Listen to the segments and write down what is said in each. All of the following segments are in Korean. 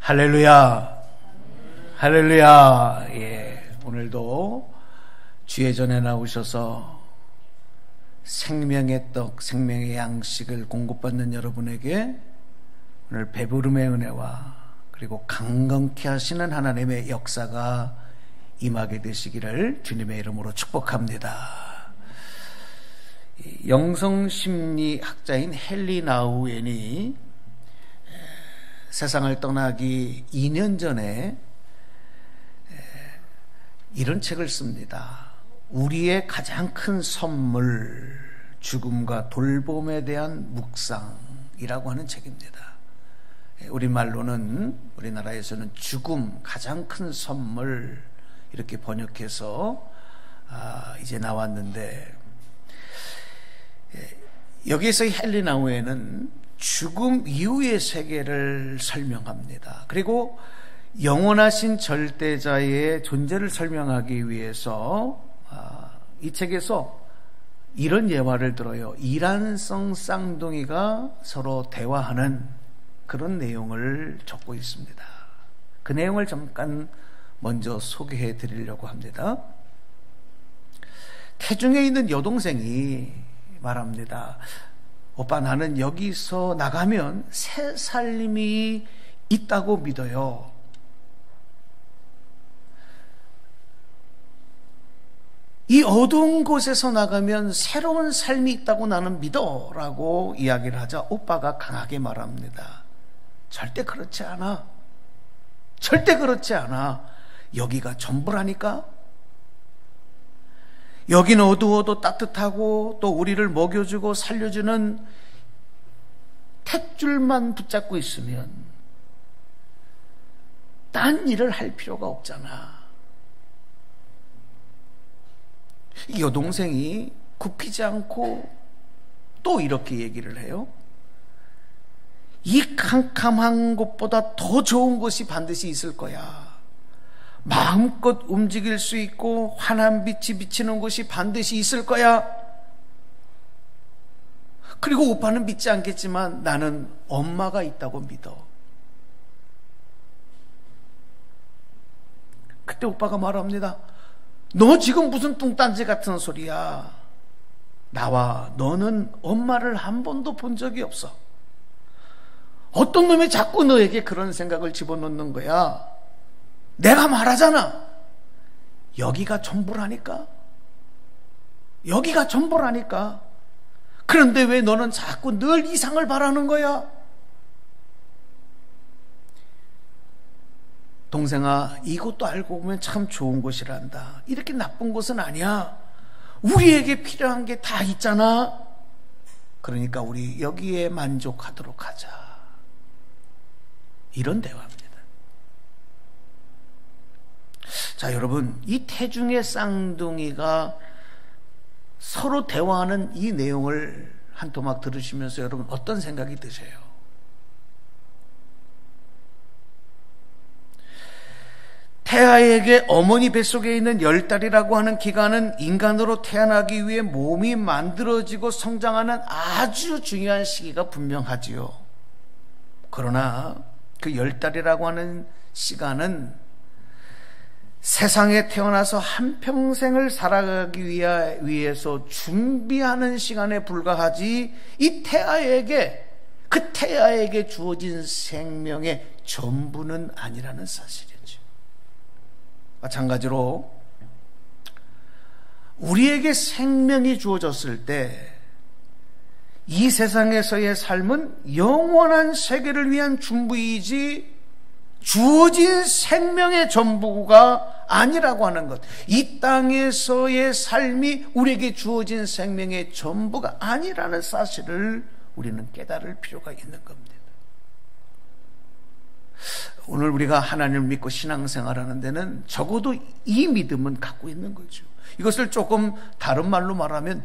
할렐루야, 할렐루야. 예, 오늘도 주의 전에 나오셔서 생명의 떡, 생명의 양식을 공급받는 여러분에게 오늘 배부름의 은혜와 그리고 강건케 하시는 하나님의 역사가 임하게 되시기를 주님의 이름으로 축복합니다. 영성심리학자인 헨리 나우엔이 세상을 떠나기 2년 전에 이런 책을 씁니다. 우리의 가장 큰 선물, 죽음과 돌봄에 대한 묵상이라고 하는 책입니다. 우리말로는, 우리나라에서는 죽음, 가장 큰 선물, 이렇게 번역해서 이제 나왔는데, 여기에서 헨리 나우엔은 죽음 이후의 세계를 설명합니다. 그리고 영원하신 절대자의 존재를 설명하기 위해서 이 책에서 이런 예화를 들어요. 이란성 쌍둥이가 서로 대화하는 그런 내용을 적고 있습니다. 그 내용을 잠깐 먼저 소개해 드리려고 합니다. 태중에 있는 여동생이 말합니다. 오빠, 나는 여기서 나가면 새 삶이 있다고 믿어요. 이 어두운 곳에서 나가면 새로운 삶이 있다고 나는 믿어 라고 이야기를 하자 오빠가 강하게 말합니다. 절대 그렇지 않아. 절대 그렇지 않아. 여기가 전부라니까. 여긴 어두워도 따뜻하고 또 우리를 먹여주고 살려주는 탯줄만 붙잡고 있으면 딴 일을 할 필요가 없잖아. 이 여동생이 굽히지 않고 또 이렇게 얘기를 해요. 이 캄캄한 곳보다 더 좋은 곳이 반드시 있을 거야. 마음껏 움직일 수 있고 환한 빛이 비치는 곳이 반드시 있을 거야. 그리고 오빠는 믿지 않겠지만 나는 엄마가 있다고 믿어. 그때 오빠가 말합니다. 너 지금 무슨 뚱딴지 같은 소리야. 나와 너는 엄마를 한 번도 본 적이 없어. 어떤 놈이 자꾸 너에게 그런 생각을 집어넣는 거야. 내가 말하잖아. 여기가 전부라니까. 여기가 전부라니까. 그런데 왜 너는 자꾸 늘 이상을 바라는 거야? 동생아, 이곳도 알고 보면 참 좋은 곳이란다. 이렇게 나쁜 곳은 아니야. 우리에게 필요한 게 다 있잖아. 그러니까 우리 여기에 만족하도록 하자. 이런 대화입니다. 자, 여러분, 이 태중의 쌍둥이가 서로 대화하는 이 내용을 한 토막 들으시면서 여러분 어떤 생각이 드세요? 태아에게 어머니 뱃속에 있는 10달이라고 하는 기간은 인간으로 태어나기 위해 몸이 만들어지고 성장하는 아주 중요한 시기가 분명하지요. 그러나 그 10달이라고 하는 시간은 세상에 태어나서 한평생을 살아가기 위해서 준비하는 시간에 불과하지 이 태아에게, 그 태아에게 주어진 생명의 전부는 아니라는 사실이죠. 마찬가지로 우리에게 생명이 주어졌을 때 이 세상에서의 삶은 영원한 세계를 위한 준비이지 주어진 생명의 전부가 아니라고 하는 것. 이 땅에서의 삶이 우리에게 주어진 생명의 전부가 아니라는 사실을 우리는 깨달을 필요가 있는 겁니다. 오늘 우리가 하나님을 믿고 신앙생활하는 데는 적어도 이 믿음은 갖고 있는 거죠. 이것을 조금 다른 말로 말하면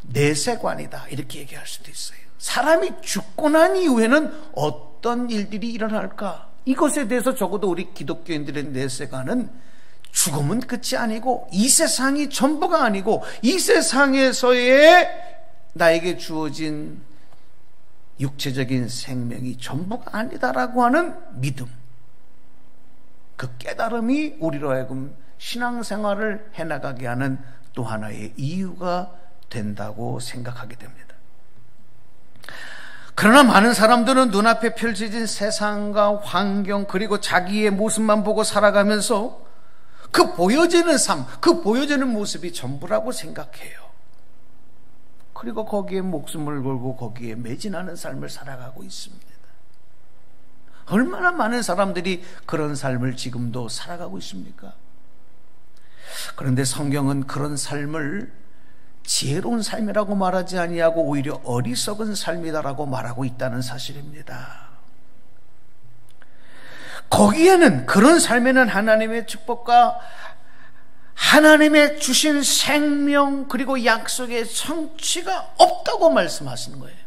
내세관이다, 이렇게 얘기할 수도 있어요. 사람이 죽고 난 이후에는 어떤 일들이 일어날까? 이것에 대해서 적어도 우리 기독교인들의 내세관은 죽음은 끝이 아니고 이 세상이 전부가 아니고 이 세상에서의 나에게 주어진 육체적인 생명이 전부가 아니다라고 하는 믿음, 그 깨달음이 우리로 하여금 신앙생활을 해나가게 하는 또 하나의 이유가 된다고 생각하게 됩니다. 그러나 많은 사람들은 눈앞에 펼쳐진 세상과 환경 그리고 자기의 모습만 보고 살아가면서 그 보여지는 삶, 그 보여지는 모습이 전부라고 생각해요. 그리고 거기에 목숨을 걸고 거기에 매진하는 삶을 살아가고 있습니다. 얼마나 많은 사람들이 그런 삶을 지금도 살아가고 있습니까? 그런데 성경은 그런 삶을 지혜로운 삶이라고 말하지 아니하고 오히려 어리석은 삶이다라고 말하고 있다는 사실입니다. 거기에는, 그런 삶에는 하나님의 축복과 하나님의 주신 생명 그리고 약속의 성취가 없다고 말씀하시는 거예요.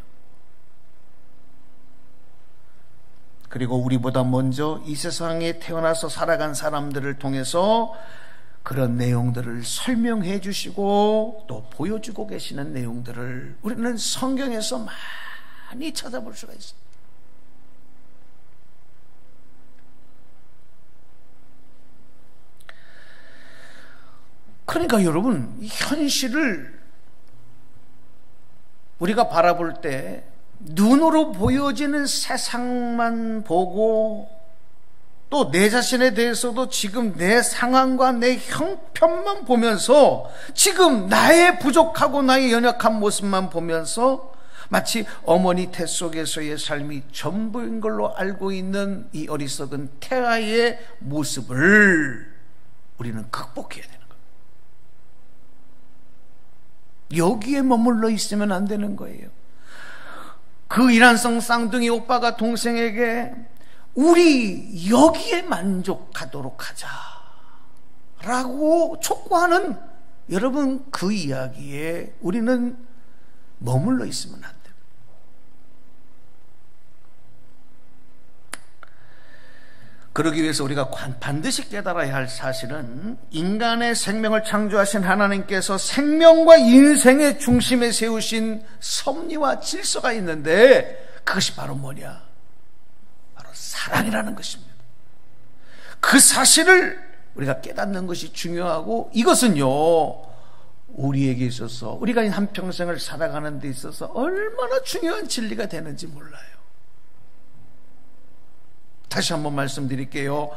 그리고 우리보다 먼저 이 세상에 태어나서 살아간 사람들을 통해서 그런 내용들을 설명해 주시고 또 보여주고 계시는 내용들을 우리는 성경에서 많이 찾아볼 수가 있습니다. 그러니까 여러분, 이 현실을 우리가 바라볼 때 눈으로 보여지는 세상만 보고 또 내 자신에 대해서도 지금 내 상황과 내 형편만 보면서 지금 나의 부족하고 나의 연약한 모습만 보면서 마치 어머니 태 속에서의 삶이 전부인 걸로 알고 있는 이 어리석은 태아의 모습을 우리는 극복해야 되는 거예요. 여기에 머물러 있으면 안 되는 거예요. 그 이란성 쌍둥이 오빠가 동생에게 우리 여기에 만족하도록 하자 라고 촉구하는, 여러분, 그 이야기에 우리는 머물러 있으면 안 돼요. 그러기 위해서 우리가 반드시 깨달아야 할 사실은 인간의 생명을 창조하신 하나님께서 생명과 인생의 중심에 세우신 섭리와 질서가 있는데 그것이 바로 뭐냐? 바로 사랑이라는 것입니다. 그 사실을 우리가 깨닫는 것이 중요하고, 이것은요 우리에게 있어서, 우리가 한평생을 살아가는 데 있어서 얼마나 중요한 진리가 되는지 몰라요. 다시 한번 말씀드릴게요.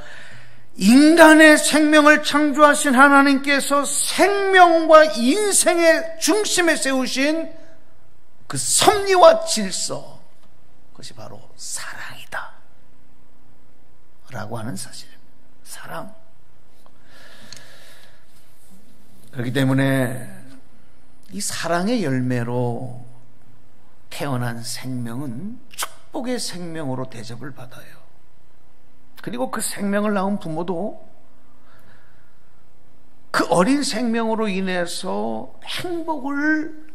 인간의 생명을 창조하신 하나님께서 생명과 인생의 중심에 세우신 그 섭리와 질서, 그것이 바로 사랑이다 라고 하는 사실입니다. 사랑. 그렇기 때문에 이 사랑의 열매로 태어난 생명은 축복의 생명으로 대접을 받아요. 그리고 그 생명을 낳은 부모도 그 어린 생명으로 인해서 행복을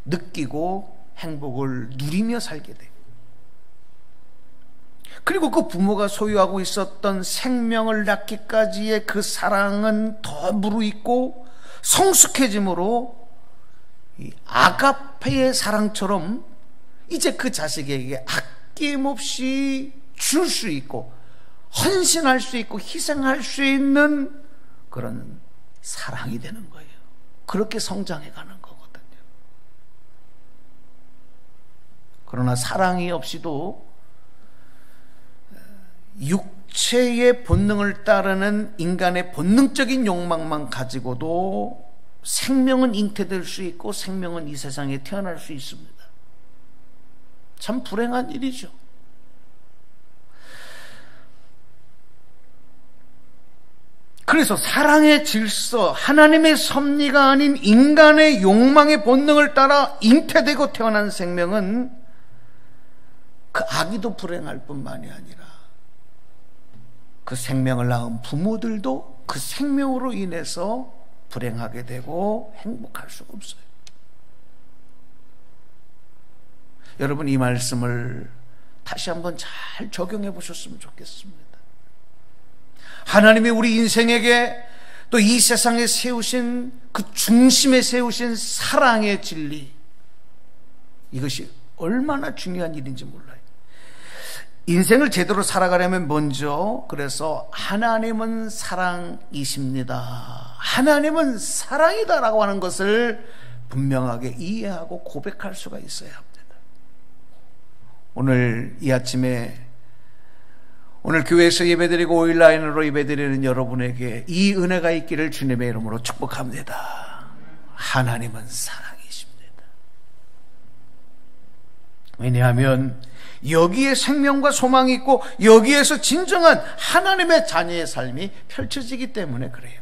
느끼고 행복을 누리며 살게 돼요. 그리고 그 부모가 소유하고 있었던 생명을 낳기까지의 그 사랑은 더 무르익고 성숙해짐으로 이 아가페의 사랑처럼 이제 그 자식에게 아낌없이 줄 수 있고 헌신할 수 있고 희생할 수 있는 그런 사랑이 되는 거예요. 그렇게 성장해 가는 거거든요. 그러나 사랑이 없이도 육체의 본능을 따르는 인간의 본능적인 욕망만 가지고도 생명은 잉태될 수 있고 생명은 이 세상에 태어날 수 있습니다. 참 불행한 일이죠. 그래서 사랑의 질서, 하나님의 섭리가 아닌 인간의 욕망의 본능을 따라 잉태되고 태어난 생명은 그 아기도 불행할 뿐만이 아니라 그 생명을 낳은 부모들도 그 생명으로 인해서 불행하게 되고 행복할 수가 없어요. 여러분, 이 말씀을 다시 한번 잘 적용해 보셨으면 좋겠습니다. 하나님이 우리 인생에게 또 이 세상에 세우신 그 중심에 세우신 사랑의 진리, 이것이 얼마나 중요한 일인지 몰라요. 인생을 제대로 살아가려면 먼저 그래서 하나님은 사랑이십니다. 하나님은 사랑이다라고 하는 것을 분명하게 이해하고 고백할 수가 있어야 합니다. 오늘 이 아침에 오늘 교회에서 예배드리고 온라인으로 예배드리는 여러분에게 이 은혜가 있기를 주님의 이름으로 축복합니다. 하나님은 사랑이십니다. 왜냐하면 여기에 생명과 소망이 있고 여기에서 진정한 하나님의 자녀의 삶이 펼쳐지기 때문에 그래요.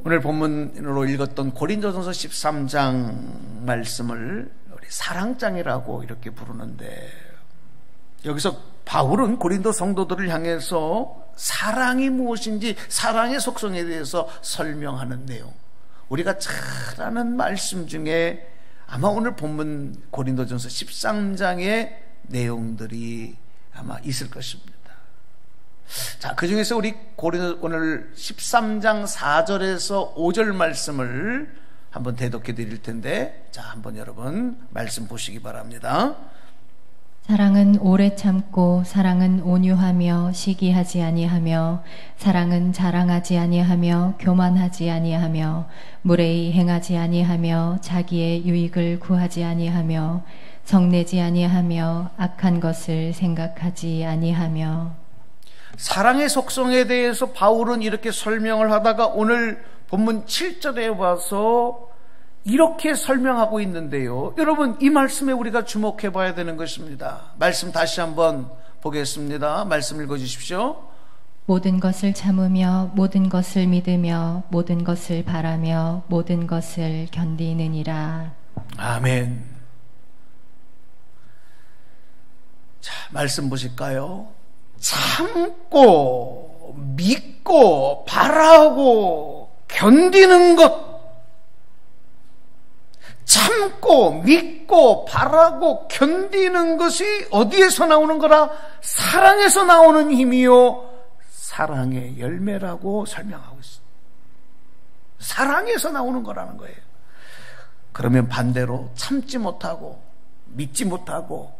오늘 본문으로 읽었던 고린도전서 13장 말씀을 우리 사랑장이라고 이렇게 부르는데, 여기서 바울은 고린도 성도들을 향해서 사랑이 무엇인지, 사랑의 속성에 대해서 설명하는 내용, 우리가 잘 아는 말씀 중에 아마 오늘 본문 고린도전서 13장의 내용들이 아마 있을 것입니다. 자, 그 중에서 우리 오늘 13장 4절에서 5절 말씀을 한번 대독해 드릴 텐데, 자, 한번 여러분 말씀 보시기 바랍니다. 사랑은 오래 참고 사랑은 온유하며 시기하지 아니하며 사랑은 자랑하지 아니하며 교만하지 아니하며 무례히 행하지 아니하며 자기의 유익을 구하지 아니하며 성내지 아니하며 악한 것을 생각하지 아니하며. 사랑의 속성에 대해서 바울은 이렇게 설명을 하다가 오늘 본문 7절에 와서 이렇게 설명하고 있는데요. 여러분, 이 말씀에 우리가 주목해 봐야 되는 것입니다. 말씀 다시 한번 보겠습니다. 말씀 읽어 주십시오. 모든 것을 참으며 모든 것을 믿으며 모든 것을 바라며 모든 것을 견디느니라. 아멘. 자, 말씀 보실까요? 참고 믿고 바라고 견디는 것, 참고 믿고 바라고 견디는 것이 어디에서 나오는 거라? 사랑에서 나오는 힘이요 사랑의 열매라고 설명하고 있습니다. 사랑에서 나오는 거라는 거예요. 그러면 반대로 참지 못하고 믿지 못하고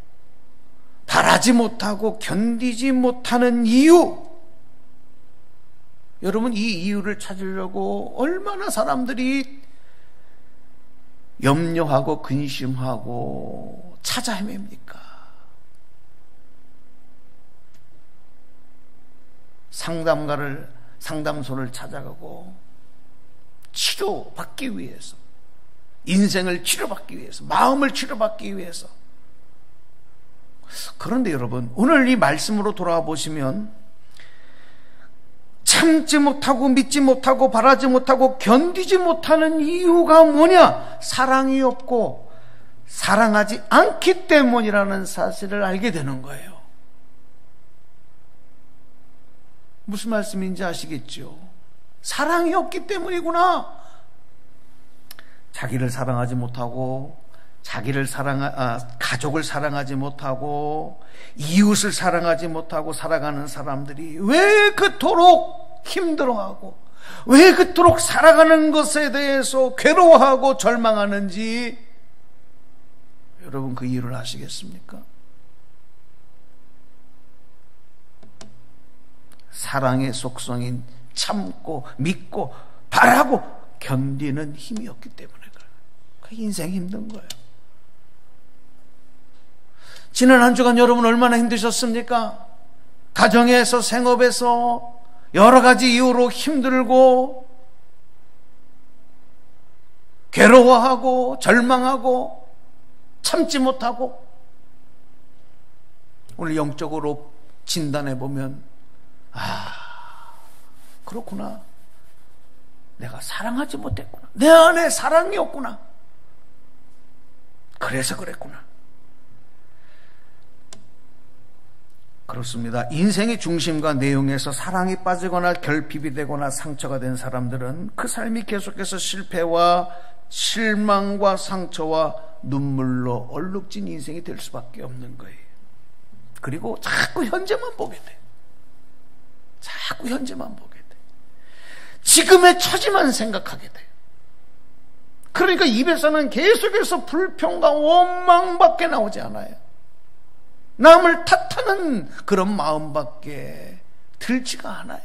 바라지 못하고 견디지 못하는 이유, 여러분, 이 이유를 찾으려고 얼마나 사람들이 염려하고 근심하고 찾아 헤맵니까? 상담소를 찾아가고 치료받기 위해서, 인생을 치료받기 위해서, 마음을 치료받기 위해서. 그런데 여러분, 오늘 이 말씀으로 돌아와 보시면 참지 못하고 믿지 못하고 바라지 못하고 견디지 못하는 이유가 뭐냐? 사랑이 없고 사랑하지 않기 때문이라는 사실을 알게 되는 거예요. 무슨 말씀인지 아시겠죠? 사랑이 없기 때문이구나. 자기를 사랑하지 못하고 가족을 사랑하지 못하고 이웃을 사랑하지 못하고 살아가는 사람들이 왜 그토록 힘들어하고 왜 그토록 살아가는 것에 대해서 괴로워하고 절망하는지 여러분 그 이유를 아시겠습니까? 사랑의 속성인 참고 믿고 바라고 견디는 힘이 없기 때문에 그래요. 그 인생이 힘든 거예요. 지난 한 주간 여러분 얼마나 힘드셨습니까? 가정에서, 생업에서 여러 가지 이유로 힘들고 괴로워하고 절망하고 참지 못하고, 오늘 영적으로 진단해 보면 그렇구나, 내가 사랑하지 못했구나, 내 안에 사랑이 없구나, 그래서 그랬구나. 그렇습니다. 인생의 중심과 내용에서 사랑이 빠지거나 결핍이 되거나 상처가 된 사람들은 그 삶이 계속해서 실패와 실망과 상처와 눈물로 얼룩진 인생이 될 수밖에 없는 거예요. 그리고 자꾸 현재만 보게 돼. 자꾸 현재만 보게 돼. 지금의 처지만 생각하게 돼. 그러니까 입에서는 계속해서 불평과 원망밖에 나오지 않아요. 남을 탓하는 그런 마음밖에 들지가 않아요.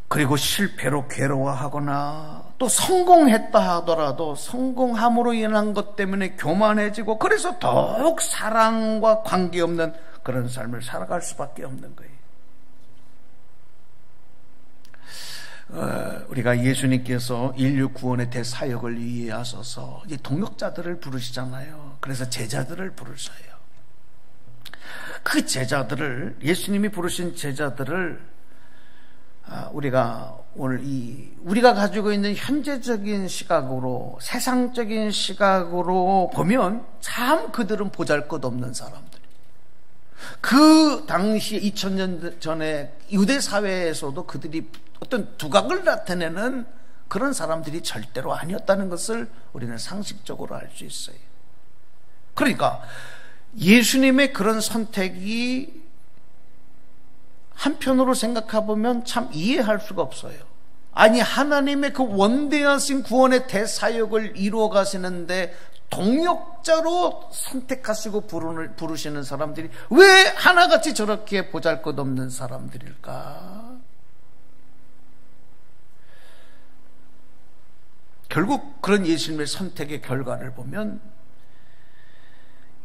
그리고 실패로 괴로워하거나 또 성공했다 하더라도 성공함으로 인한 것 때문에 교만해지고, 그래서 더욱 사랑과 관계없는 그런 삶을 살아갈 수밖에 없는 거예요. 우리가 예수님께서 인류 구원의 대사역을 이해하셔서 이제 동역자들을 부르시잖아요. 그래서 제자들을 부르셔요. 그 제자들을, 예수님이 부르신 제자들을 우리가 오늘 우리가 가지고 있는 현재적인 시각으로, 세상적인 시각으로 보면 참 그들은 보잘것없는 사람들. 그 당시 2000년 전에 유대 사회에서도 그들이 어떤 두각을 나타내는 그런 사람들이 절대로 아니었다는 것을 우리는 상식적으로 알 수 있어요. 그러니까 예수님의 그런 선택이 한편으로 생각해 보면 참 이해할 수가 없어요. 아니, 하나님의 그 원대하신 구원의 대사역을 이루어 가시는데 동역자로 선택하시고 부르시는 사람들이 왜 하나같이 저렇게 보잘것없는 사람들일까? 결국 그런 예수님의 선택의 결과를 보면,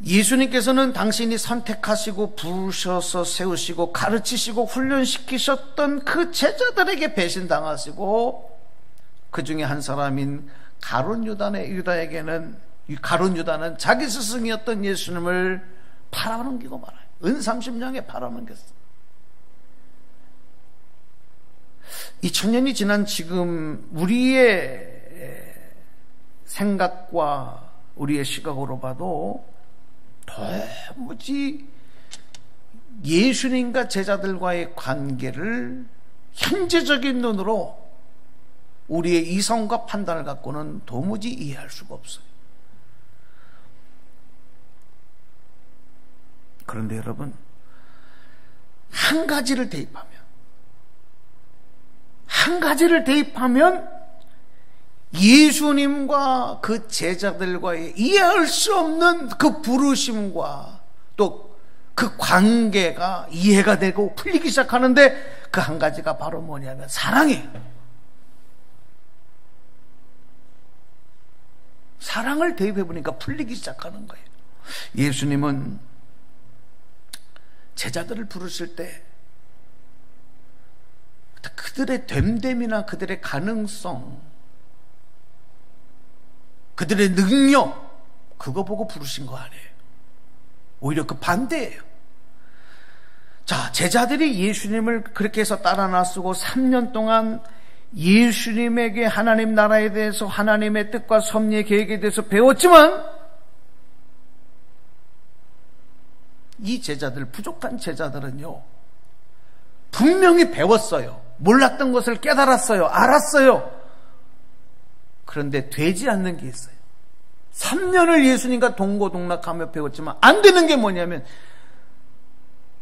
예수님께서는 당신이 선택하시고 부르셔서 세우시고 가르치시고 훈련시키셨던 그 제자들에게 배신당하시고, 그 중에 한 사람인 가룟 유다에게는, 가룟 유다는 자기 스승이었던 예수님을 팔아넘기고 말아요. 은 30냥에 팔아넘겼어요. 2000년이 지난 지금 우리의 생각과 우리의 시각으로 봐도 도무지 예수님과 제자들과의 관계를 현재적인 눈으로 우리의 이성과 판단을 갖고는 도무지 이해할 수가 없어요. 그런데 여러분, 한 가지를 대입하면 예수님과 그 제자들과의 이해할 수 없는 그 부르심과 또 그 관계가 이해가 되고 풀리기 시작하는데, 그 한 가지가 바로 뭐냐면 사랑이에요. 사랑을 대입해보니까 풀리기 시작하는 거예요. 예수님은 제자들을 부르실 때 그들의 됨됨이나 그들의 가능성, 그들의 능력, 그거 보고 부르신 거 아니에요. 오히려 그 반대예요. 자, 제자들이 예수님을 그렇게 해서 따라 나서고 3년 동안 예수님에게 하나님 나라에 대해서, 하나님의 뜻과 섭리의 계획에 대해서 배웠지만, 이 제자들, 부족한 제자들은요, 분명히 배웠어요. 몰랐던 것을 깨달았어요. 알았어요. 그런데 되지 않는 게 있어요. 3년을 예수님과 동고동락하며 배웠지만 안 되는 게 뭐냐면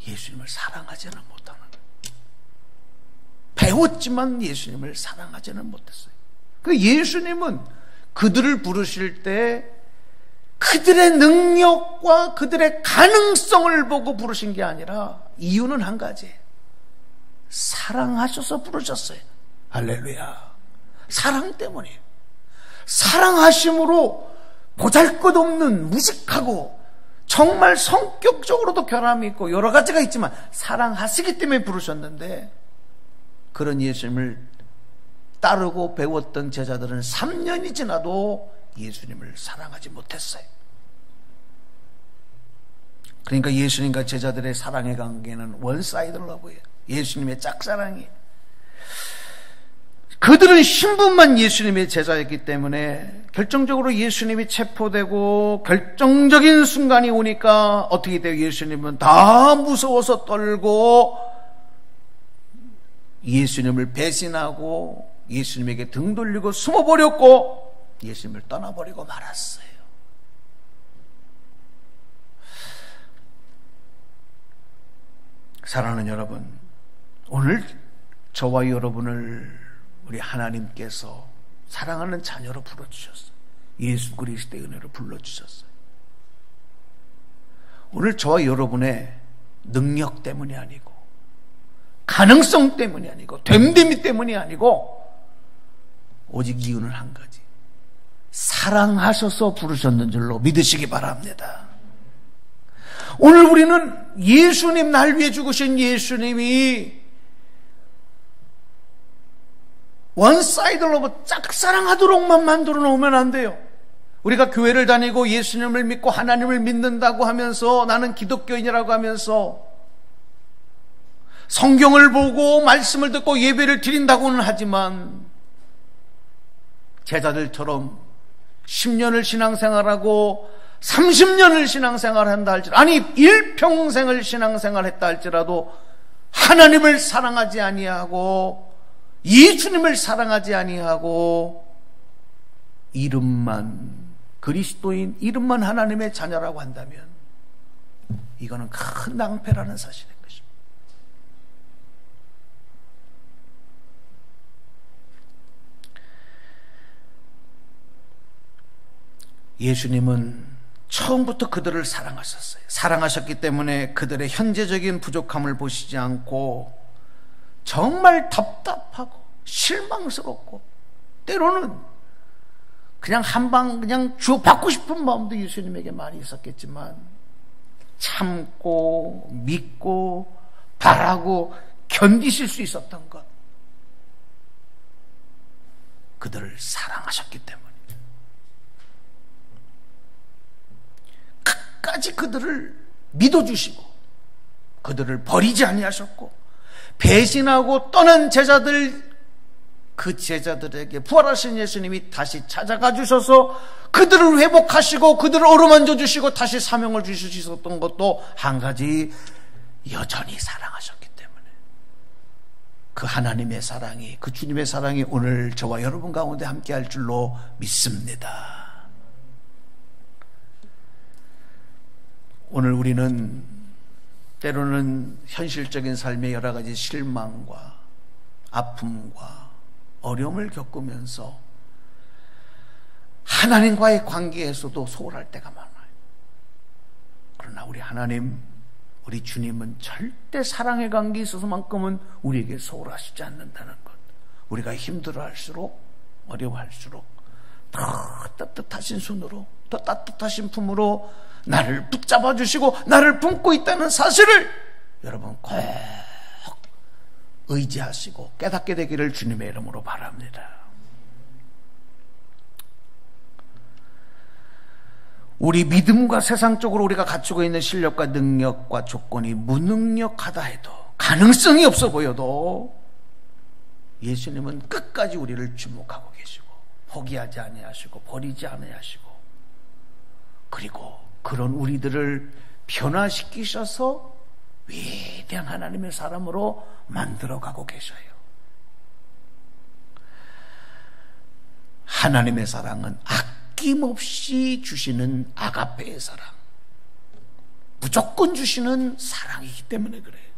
예수님을 사랑하지는 못하는 거예요. 배웠지만 예수님을 사랑하지는 못했어요. 그 예수님은 그들을 부르실 때 그들의 능력과 그들의 가능성을 보고 부르신 게 아니라 이유는 한 가지예요. 사랑하셔서 부르셨어요. 할렐루야. 사랑 때문이에요. 사랑하심으로 보잘것없는, 무식하고 정말 성격적으로도 결함이 있고 여러 가지가 있지만 사랑하시기 때문에 부르셨는데, 그런 예수님을 따르고 배웠던 제자들은 3년이 지나도 예수님을 사랑하지 못했어요. 그러니까 예수님과 제자들의 사랑의 관계는 원사이드 러브예요. 예수님의 짝사랑이에요. 그들은 신분만 예수님의 제자였기 때문에 결정적으로 예수님이 체포되고 결정적인 순간이 오니까 어떻게 돼요? 예수님은 다 무서워서 떨고 예수님을 배신하고 예수님에게 등 돌리고 숨어버렸고 예수님을 떠나버리고 말았어요. 사랑하는 여러분, 오늘 저와 여러분을 우리 하나님께서 사랑하는 자녀로 불러주셨어요. 예수 그리스도의 은혜로 불러주셨어요. 오늘 저와 여러분의 능력 때문이 아니고 가능성 때문이 아니고 됨됨이 때문이 아니고 오직 이유는 한 가지, 사랑하셔서 부르셨는 줄로 믿으시기 바랍니다. 오늘 우리는 예수님, 날 위해 죽으신 예수님이 원사이드 러브, 짝사랑하도록만 만들어 놓으면 안 돼요. 우리가 교회를 다니고 예수님을 믿고 하나님을 믿는다고 하면서, 나는 기독교인이라고 하면서 성경을 보고 말씀을 듣고 예배를 드린다고는 하지만 제자들처럼 10년을 신앙생활하고 30년을 신앙생활한다 할지라도, 아니 일평생을 신앙생활했다 할지라도 하나님을 사랑하지 아니하고 예수님을 사랑하지 아니하고 이름만 그리스도인, 이름만 하나님의 자녀라고 한다면 이거는 큰 낭패라는 사실인 것입니다. 예수님은 처음부터 그들을 사랑하셨어요. 사랑하셨기 때문에 그들의 현재적인 부족함을 보시지 않고 정말 답답하고 실망스럽고 때로는 그냥 한방 그냥 주고받고 싶은 마음도 예수님에게 많이 있었겠지만 참고 믿고 바라고 견디실 수 있었던 것, 그들을 사랑하셨기 때문에 끝까지 그들을 믿어주시고 그들을 버리지 아니하셨고, 배신하고 떠난 제자들, 그 제자들에게 부활하신 예수님이 다시 찾아가 주셔서 그들을 회복하시고 그들을 어루만져 주시고 다시 사명을 주셨던 것도 한 가지, 여전히 사랑하셨기 때문에. 그 하나님의 사랑이, 그 주님의 사랑이 오늘 저와 여러분 가운데 함께 할 줄로 믿습니다. 오늘 우리는 때로는 현실적인 삶의 여러 가지 실망과 아픔과 어려움을 겪으면서 하나님과의 관계에서도 소홀할 때가 많아요. 그러나 우리 하나님, 우리 주님은 절대 사랑의 관계에 있어서만큼은 우리에게 소홀하시지 않는다는 것. 우리가 힘들어할수록, 어려워할수록 더 따뜻하신 손으로, 더 따뜻하신 품으로 나를 붙잡아 주시고 나를 품고 있다는 사실을 여러분 꼭 의지하시고 깨닫게 되기를 주님의 이름으로 바랍니다. 우리 믿음과 세상적으로 우리가 갖추고 있는 실력과 능력과 조건이 무능력하다 해도, 가능성이 없어 보여도 예수님은 끝까지 우리를 주목하고 계시고 포기하지 아니하시고 버리지 아니하시고, 그리고 그런 우리들을 변화시키셔서 위대한 하나님의 사람으로 만들어가고 계셔요. 하나님의 사랑은 아낌없이 주시는 아가페의 사랑, 무조건 주시는 사랑이기 때문에 그래요.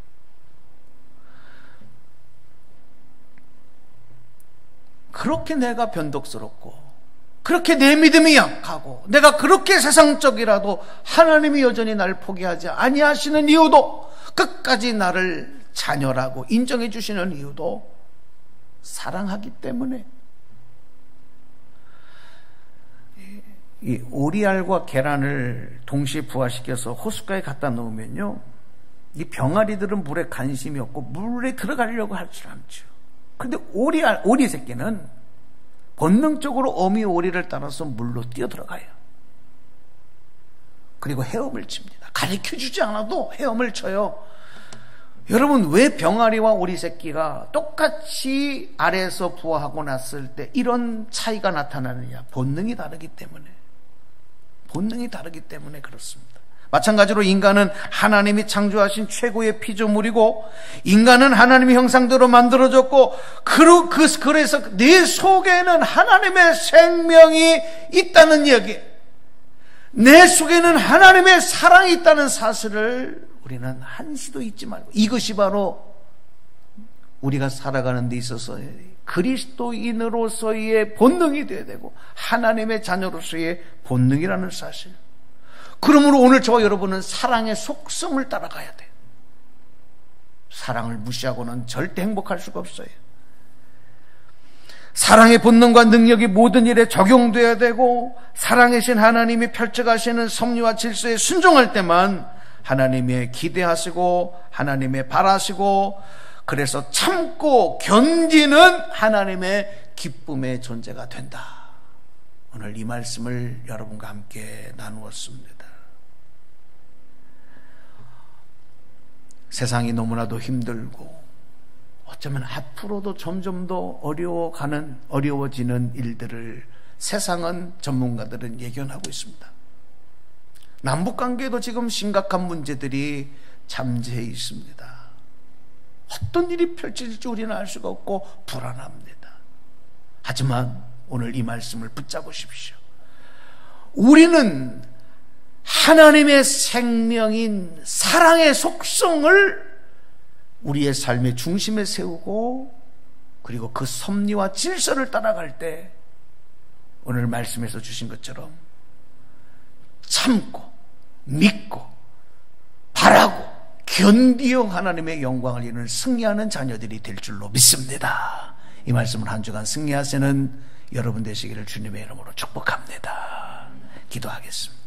그렇게 내가 변덕스럽고 그렇게 내 믿음이 약하고 내가 그렇게 세상적이라도 하나님이 여전히 나를 포기하지 아니하시는 이유도, 끝까지 나를 자녀라고 인정해 주시는 이유도 사랑하기 때문에. 이 오리알과 계란을 동시에 부화시켜서 호숫가에 갖다 놓으면요, 이 병아리들은 물에 관심이 없고 물에 들어가려고 할 줄 알죠. 그런데 오리 새끼는 본능적으로 어미 오리를 따라서 물로 뛰어들어가요. 그리고 헤엄을 칩니다. 가르쳐주지 않아도 헤엄을 쳐요. 여러분, 왜 병아리와 오리 새끼가 똑같이 아래에서 부화하고 났을 때 이런 차이가 나타나느냐? 본능이 다르기 때문에. 본능이 다르기 때문에 그렇습니다. 마찬가지로 인간은 하나님이 창조하신 최고의 피조물이고, 인간은 하나님의 형상대로 만들어졌고, 그래서 내 속에는 하나님의 생명이 있다는 이야기, 내 속에는 하나님의 사랑이 있다는 사실을 우리는 한시도 잊지 말고, 이것이 바로 우리가 살아가는 데 있어서 그리스도인으로서의 본능이 되어야 되고 하나님의 자녀로서의 본능이라는 사실. 그러므로 오늘 저와 여러분은 사랑의 속성을 따라가야 돼요. 사랑을 무시하고는 절대 행복할 수가 없어요. 사랑의 본능과 능력이 모든 일에 적용돼야 되고 사랑의 신 하나님이 펼쳐가시는 섭리와 질서에 순종할 때만 하나님의 기대하시고 하나님의 바라시고 그래서 참고 견디는 하나님의 기쁨의 존재가 된다. 오늘 이 말씀을 여러분과 함께 나누었습니다. 세상이 너무나도 힘들고 어쩌면 앞으로도 점점 더 어려워지는 일들을 세상은 전문가들은 예견하고 있습니다. 남북관계에도 지금 심각한 문제들이 잠재해 있습니다. 어떤 일이 펼쳐질지 우리는 알 수가 없고 불안합니다. 하지만 오늘 이 말씀을 붙잡으십시오. 우리는 하나님의 생명인 사랑의 속성을 우리의 삶의 중심에 세우고 그리고 그 섭리와 질서를 따라갈 때 오늘 말씀에서 주신 것처럼 참고 믿고 바라고 견디어 하나님의 영광을 이루는 승리하는 자녀들이 될 줄로 믿습니다. 이 말씀을 한 주간 승리하시는 여러분 되시기를 주님의 이름으로 축복합니다. 기도하겠습니다.